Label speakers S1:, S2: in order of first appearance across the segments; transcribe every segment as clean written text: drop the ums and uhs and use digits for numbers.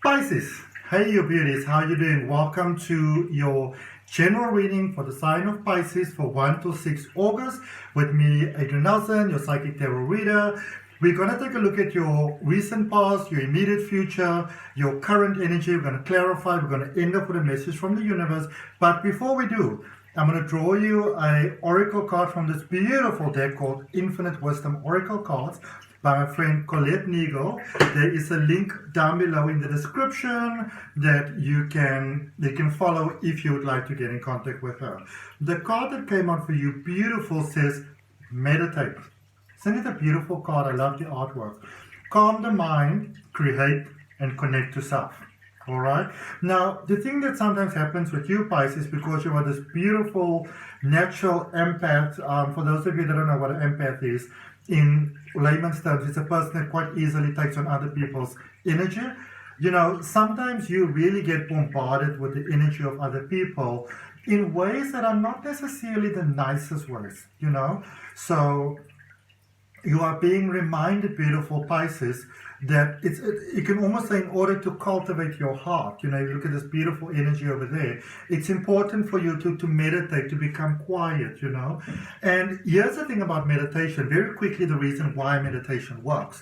S1: Pisces, hey you beauties, how you doing? Welcome to your general reading for the sign of Pisces for 1 to 6 August with me, Adrian Nelson, your psychic tarot reader. We're going to take a look at your recent past, your immediate future, your current energy. We're going to clarify, we're going to end up with a message from the universe. But before we do, I'm going to draw you an oracle card from this beautiful deck called Infinite Wisdom Oracle Cards by my friend Colette Nigel. There is a link down below in the description that you can follow if you would like to get in contact with her. The card that came out for you, beautiful, says meditate. Isn't it a beautiful card? I love the artwork. Calm the mind, create, and connect to self. All right. Now, the thing that sometimes happens with you, Pisces, because you are this beautiful natural empath. For those of you that don't know what an empath is, in layman's terms, it's a person that quite easily takes on other people's energy. You know, sometimes you really get bombarded with the energy of other people in ways that are not necessarily the nicest ways, you know. So you are being reminded, beautiful Pisces, that you can almost say in order to cultivate your heart, you know, you look at this beautiful energy over there, it's important for you to meditate, to become quiet, you know. And here's the thing about meditation, very quickly, the reason why meditation works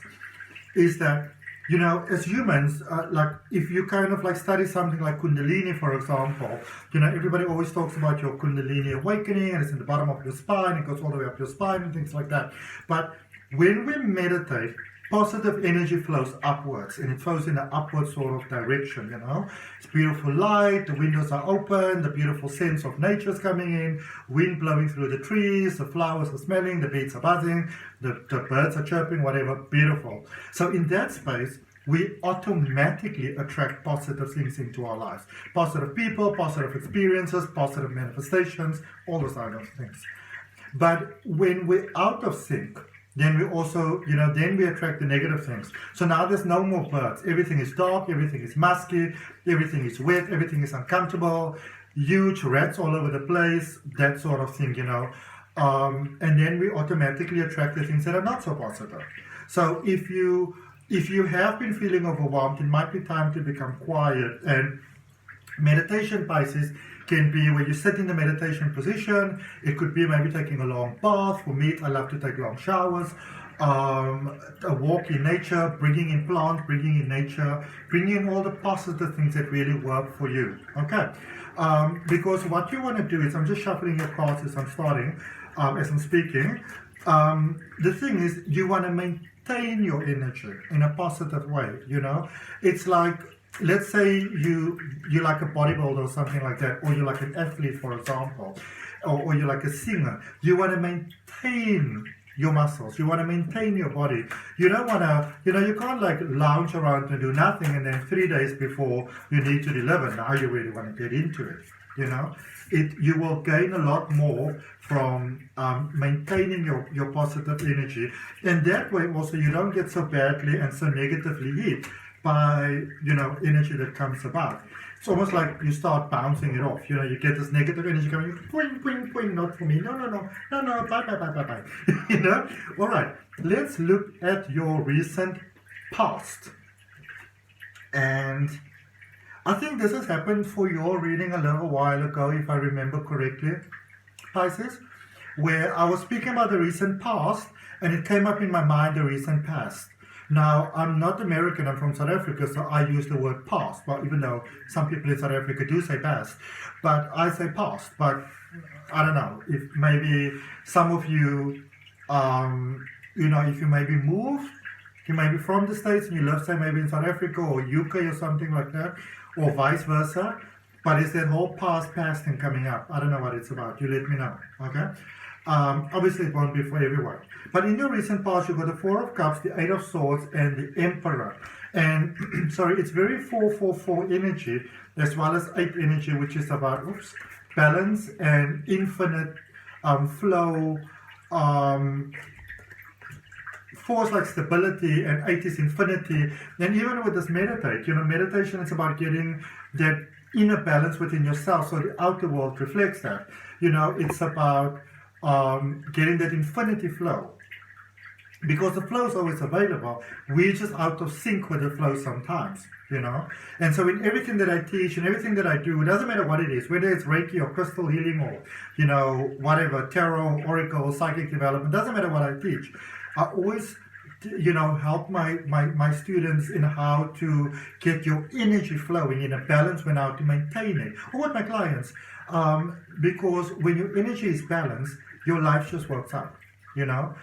S1: is that, you know, as humans, like if you kind of like study something like Kundalini, for example, you know, everybody always talks about your Kundalini awakening and it's in the bottom of your spine, it goes all the way up your spine and things like that. But when we meditate, positive energy flows upwards, and it flows in an upward sort of direction, you know. It's beautiful light, the windows are open, the beautiful sense of nature is coming in, wind blowing through the trees, the flowers are smelling, the bees are buzzing, the birds are chirping, whatever, beautiful. So in that space, we automatically attract positive things into our lives. Positive people, positive experiences, positive manifestations, all those kind of things. But when we're out of sync, then we also, you know, then we attract the negative things. So now there's no more birds. Everything is dark, everything is musky, everything is wet, everything is uncomfortable, huge rats all over the place, that sort of thing, you know. And then we automatically attract the things that are not so positive. So if you have been feeling overwhelmed, it might be time to become quiet. And meditation, Pisces, can be where you sit in the meditation position. It could be maybe taking a long bath. For me, I love to take long showers. A walk in nature, bringing in plants, bringing in nature, bringing in all the positive things that really work for you. Okay, because what you want to do is, I'm just shuffling your cards as I'm starting, as I'm speaking. The thing is, you want to maintain your energy in a positive way. You know, it's like, let's say you're like a bodybuilder or something like that, or you're like an athlete, for example, or you're like a singer. You want to maintain your muscles. You want to maintain your body. You don't want to, you know, you can't like lounge around and do nothing and then 3 days before you need to deliver, now you really want to get into it, you know. You will gain a lot more from maintaining your positive energy. And that way also you don't get so badly and so negatively hit by, you know, energy that comes about. It's almost like you start bouncing it off. You know, you get this negative energy coming, poing, poing, poing, not for me, no, bye. You know? All right, let's look at your recent past. And I think this has happened for your reading a little while ago, if I remember correctly, Pisces, where I was speaking about the recent past, and it came up in my mind, the recent past. Now, I'm not American, I'm from South Africa, so I use the word past, well, even though some people in South Africa do say past, but I say past. But I don't know, if maybe some of you, you know, if you maybe moved, you may be from the States and you live, say, maybe in South Africa or UK or something like that, or vice versa, but it's that whole past thing coming up. I don't know what it's about, you let me know, okay? Obviously it won't be for everyone. But in your recent past, you've got the Four of Cups, the Eight of Swords, and the Emperor. And, sorry, it's very 4-4-4 energy, as well as 8 energy, which is about, balance and infinite flow. 4 is like stability, and 8 is infinity. And even with this meditate, you know, meditation is about getting that inner balance within yourself, so the outer world reflects that. You know, it's about getting that infinity flow. because the flow is always available. We're just out of sync with the flow sometimes, you know. And so in everything that I teach and everything that I do, it doesn't matter what it is, whether it's Reiki or crystal healing or, you know, whatever, tarot, oracle, psychic development, doesn't matter what I teach. I always, you know, help my students in how to get your energy flowing in a balance when how to maintain it, or with my clients, because when your energy is balanced, your life just works out, you know.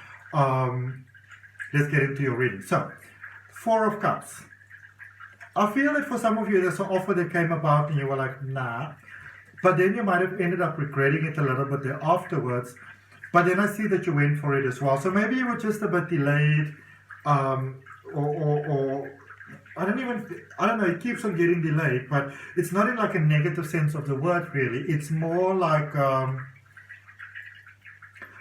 S1: Let's get into your reading. So, Four of Cups. I feel that for some of you, there's an offer that came about and you were like, nah. But then you might have ended up regretting it a little bit there afterwards. But then I see that you went for it as well. So maybe you were just a bit delayed, or I don't know, it keeps on getting delayed, but it's not in like a negative sense of the word really. It's more like,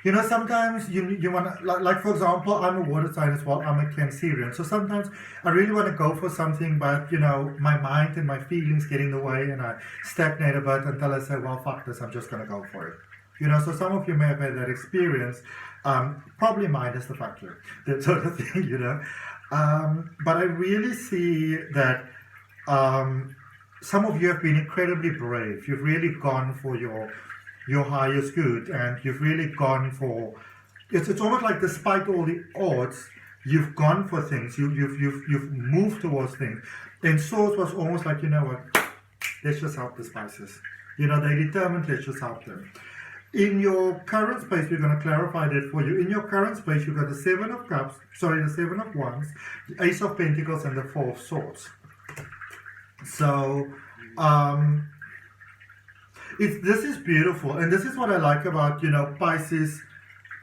S1: you know, sometimes you want to, like for example, I'm a water sign as well, I'm a Cancerian. So sometimes I really want to go for something, but, you know, my mind and my feelings get in the way and I stagnate a bit until I say, well, fuck this, I'm just going to go for it. You know, so some of you may have had that experience, probably minus the factor, that sort of thing, you know. But I really see that some of you have been incredibly brave. You've really gone for your highest good, and you've really gone for, it's almost like despite all the odds, you've gone for things, you've moved towards things. And Swords was almost like, you know what, let's just help the Pisces. You know, they determined, let's just help them. In your current space, we're going to clarify that for you. In your current space, you've got the Seven of Cups, the Seven of Wands, the Ace of Pentacles, and the Four of Swords. So, this is beautiful, and this is what I like about, you know, Pisces,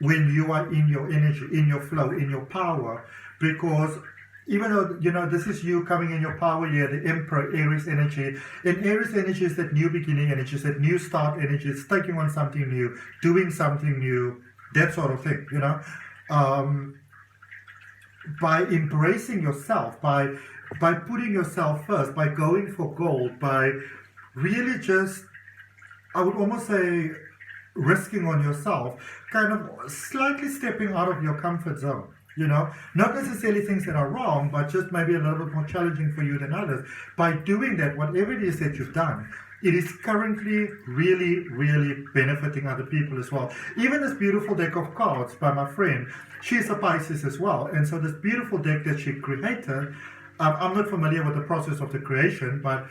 S1: when you are in your energy, in your flow, in your power, because even though, you know, this is you coming in your power here, the Emperor, Aries energy, and Aries energy is that new beginning energy, is that new start energy, it's taking on something new, doing something new, that sort of thing, you know. By embracing yourself, by putting yourself first, by going for gold, by really just, I would almost say, risking on yourself, kind of slightly stepping out of your comfort zone, you know, not necessarily things that are wrong, but just maybe a little bit more challenging for you than others. By doing that, whatever it is that you've done, it is currently really, really benefiting other people as well. Even this beautiful deck of cards by my friend, she's a Pisces as well, and so this beautiful deck that she created, I'm not familiar with the process of the creation, but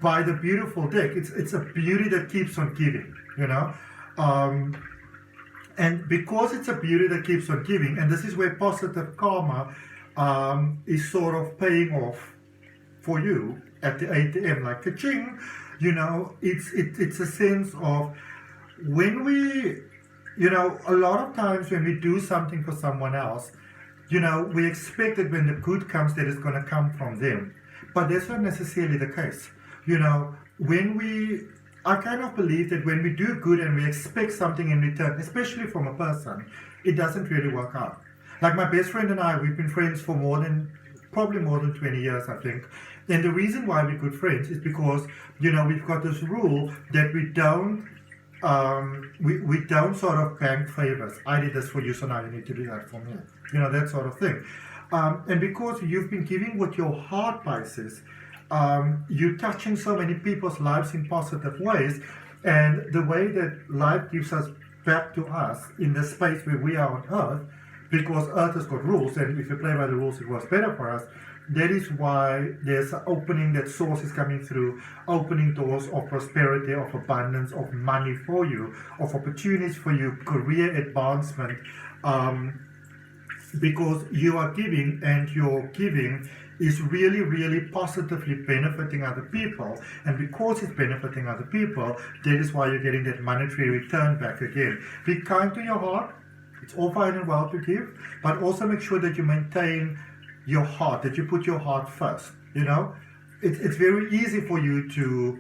S1: by the beautiful deck, it's a beauty that keeps on giving, you know. And because it's a beauty that keeps on giving, and this is where positive karma is sort of paying off for you at the ATM, like ka-ching, you know, it's a sense of when we, you know, a lot of times when we do something for someone else, you know, we expect that when the good comes, that it's going to come from them. But that's not necessarily the case. You know, I kind of believe that when we do good and we expect something in return, especially from a person, it doesn't really work out. Like my best friend and I, we've been friends for probably more than 20 years, I think. And the reason why we're good friends is because, you know, we've got this rule that we don't sort of bank favors. I did this for you, so now you need to do that for me. You know, that sort of thing. And because you've been giving with your heart, Pisces, you're touching so many people's lives in positive ways, and the way that life gives us back to us in the space where we are on Earth, because Earth has got rules, and if you play by the rules, it works better for us. That is why there's an opening, that source is coming through, opening doors of prosperity, of abundance, of money for you, of opportunities for you, career advancement, because you are giving, and your giving is really, really positively benefiting other people. And because it's benefiting other people, that is why you're getting that monetary return back again. Be kind to your heart. It's all fine and well to give, but also make sure that you maintain your heart, that you put your heart first. You know, it's very easy for you to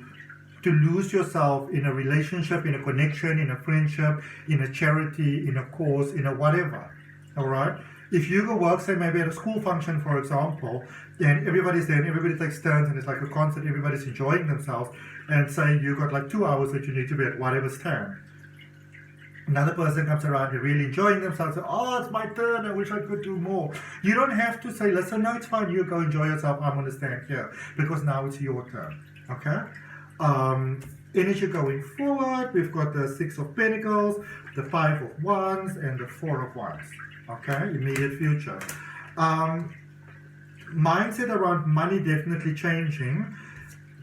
S1: lose yourself in a relationship, in a connection, in a friendship, in a charity, in a cause, in a whatever. All right. If you go work, say maybe at a school function, for example, and everybody's there and everybody takes turns and it's like a concert, everybody's enjoying themselves, and say you got like 2 hours that you need to be at whatever stand. Another person comes around, they're really enjoying themselves. Oh, it's my turn. I wish I could do more. You don't have to say, listen, no, it's fine. You go enjoy yourself. I'm going to stand here because now it's your turn. Okay? Energy going forward. We've got the 6 of Pentacles, the 5 of Wands, and the 4 of Wands. Okay? Immediate future. Mindset around money definitely changing.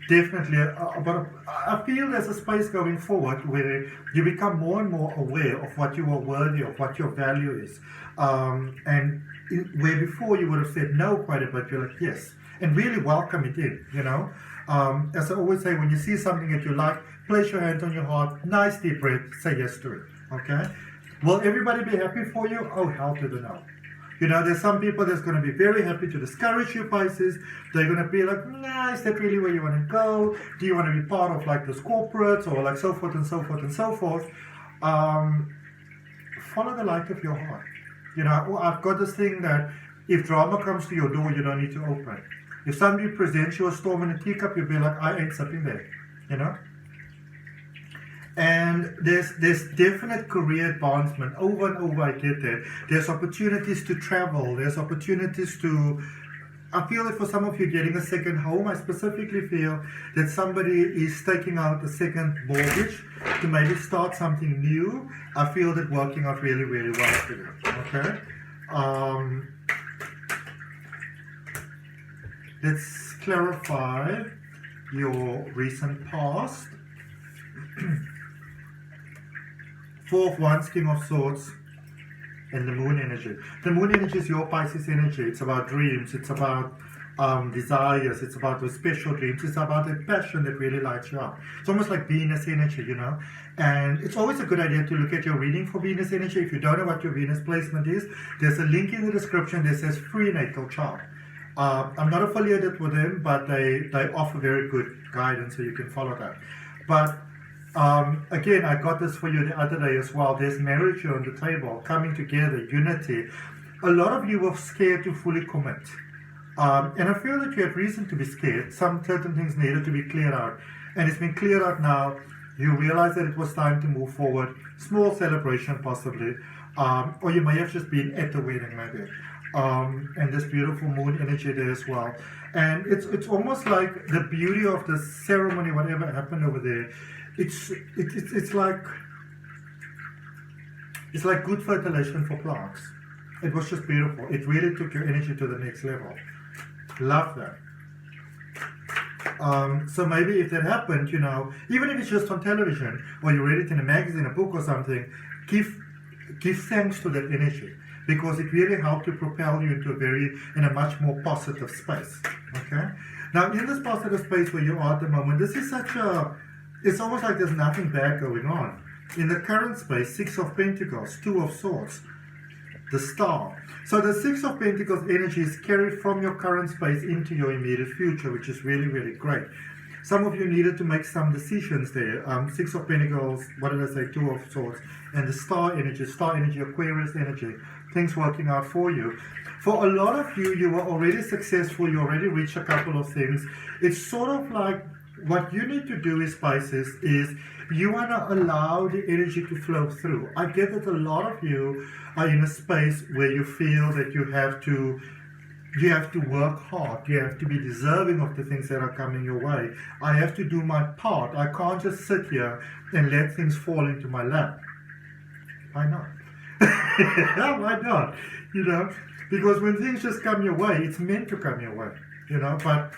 S1: Definitely, but I feel there's a space going forward where you become more and more aware of what you are worthy of, what your value is. And where before you would have said no quite a bit, you're like, yes. And really welcome it in, you know. As I always say, when you see something that you like, place your hand on your heart, nice deep breath, say yes to it, okay? Will everybody be happy for you? Oh, hell to the no. You know, there's some people that's going to be very happy to discourage you, Pisces. They're going to be like, nah, is that really where you want to go? Do you want to be part of like those corporates or like so forth and so forth and so forth? Follow the light of your heart. You know, I've got this thing that if drama comes to your door, you don't need to open. If somebody presents you a storm in a teacup, you'll be like, I ain't sipping there, you know? And there's definite career advancement. Over and over I get that. There's opportunities to travel. There's opportunities to... I feel that for some of you getting a second home, I specifically feel that somebody is taking out a second mortgage to maybe start something new. I feel that working out really, really well for you. Okay? Let's clarify your recent past. 4 of Wands, King of Swords, and the Moon energy. The Moon energy is your Pisces energy. It's about dreams. It's about desires. It's about those special dreams. It's about a passion that really lights you up. It's almost like Venus energy, you know. And it's always a good idea to look at your reading for Venus energy. If you don't know what your Venus placement is, there's a link in the description that says free natal chart. I'm not affiliated with them, but they offer very good guidance, so you can follow that. But again, I got this for you the other day as well. There's marriage here on the table, coming together, unity. A lot of you were scared to fully commit. And I feel that you have reason to be scared. Some certain things needed to be cleared out. And it's been cleared out now. You realize that it was time to move forward. Small celebration possibly. Or you may have just been at the wedding maybe. And this beautiful moon energy there as well. And it's almost like the beauty of the ceremony, whatever happened over there. It's like good fertilization for plants. It was just beautiful. It really took your energy to the next level. Love that. So maybe if that happened, you know, even if it's just on television or you read it in a magazine, a book or something, give thanks to that energy, because it really helped to propel you into in a much more positive space. Okay. Now in this positive space where you are at the moment, this is it's almost like there's nothing bad going on. In the current space, 6 of Pentacles, 2 of Swords, the Star. So the 6 of Pentacles energy is carried from your current space into your immediate future, which is really, really great. Some of you needed to make some decisions there. 6 of Pentacles, what did I say, 2 of Swords, and the Star energy, Aquarius energy, things working out for you. For a lot of you, you were already successful, you already reached a couple of things. It's sort of like, what you need to do is, Pisces, is you want to allow the energy to flow through. I get that a lot of you are in a space where you feel that you have to work hard. You have to be deserving of the things that are coming your way. I have to do my part. I can't just sit here and let things fall into my lap. Why not? Why not? You know, because when things just come your way, it's meant to come your way. You know, but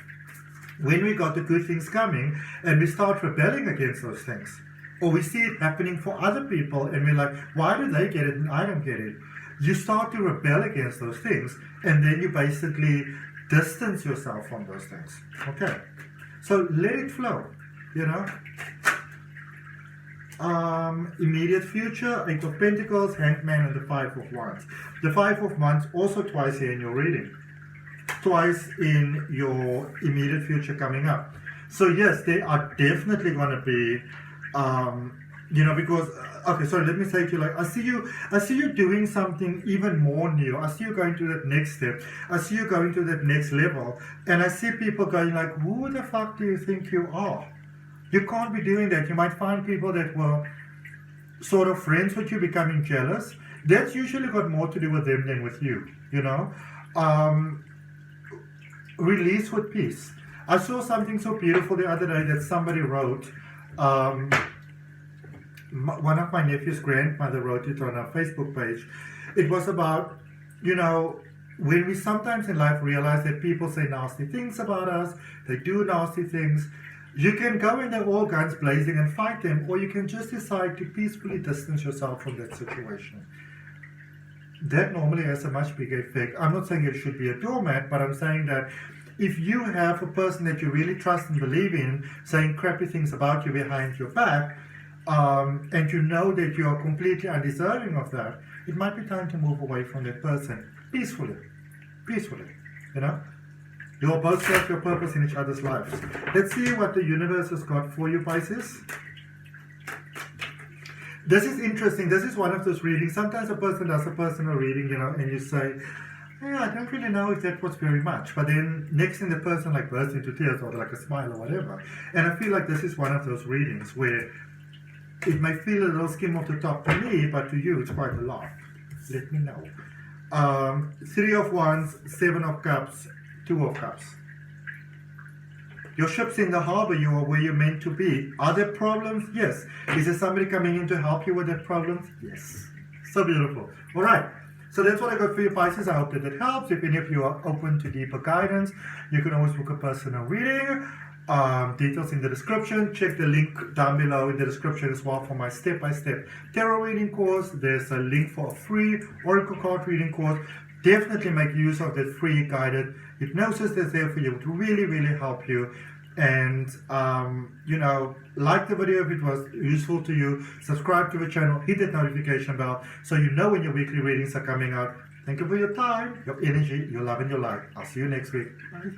S1: when we got the good things coming and we start rebelling against those things, or we see it happening for other people and we're like, why do they get it and I don't get it? You start to rebel against those things, and then you basically distance yourself from those things. Okay, so let it flow, you know. Immediate future, 8 of Pentacles, Hanged Man, and the 5 of Wands. The 5 of Wands also twice here in your reading. Twice in your immediate future coming up. So yes, they are definitely going to be, you know, because, okay, sorry, let me say to you, like, I see you doing something even more new. I see you going to that next step. I see you going to that next level. And I see people going like, who the fuck do you think you are? You can't be doing that. You might find people that will sort of friends with you becoming jealous, that's usually got more to do with them than with you, you know. Release with peace. I saw something so beautiful the other day that somebody wrote. One of my nephew's grandmother wrote it on her Facebook page. It was about, you know, when we sometimes in life realize that people say nasty things about us, they do nasty things, you can go in there all guns blazing and fight them, or you can just decide to peacefully distance yourself from that situation. That normally has a much bigger effect. I'm not saying it should be a doormat, but I'm saying that if you have a person that you really trust and believe in saying crappy things about you behind your back, and you know that you are completely undeserving of that, it might be time to move away from that person peacefully, you know. You'll both serve your purpose in each other's lives. Let's see what the universe has got for you, Pisces. This is interesting. This is one of those readings. Sometimes a person does a personal reading, you know, and you say, yeah, I don't really know if that was very much. But then next thing the person like bursts into tears or like a smile or whatever. And I feel like this is one of those readings where it may feel a little skim off the top to me, but to you it's quite a lot. Let me know. 3 of Wands, 7 of Cups, 2 of Cups. Your ship's in the harbor, you are where you're meant to be. Are there problems? Yes. Is there somebody coming in to help you with that problems? Yes. So beautiful. All right. So that's what I got for you, Pisces. I hope that it helps. If any of you are open to deeper guidance, you can always book a personal reading. Details in the description. Check the link down below in the description as well for my step-by-step tarot reading course. There's a link for a free oracle card reading course. Definitely make use of that free guided hypnosis that's there for you. It will really, really help you. And, you know, like the video if it was useful to you. Subscribe to the channel. Hit that notification bell so you know when your weekly readings are coming out. Thank you for your time, your energy, your love, and your light. I'll see you next week. Bye.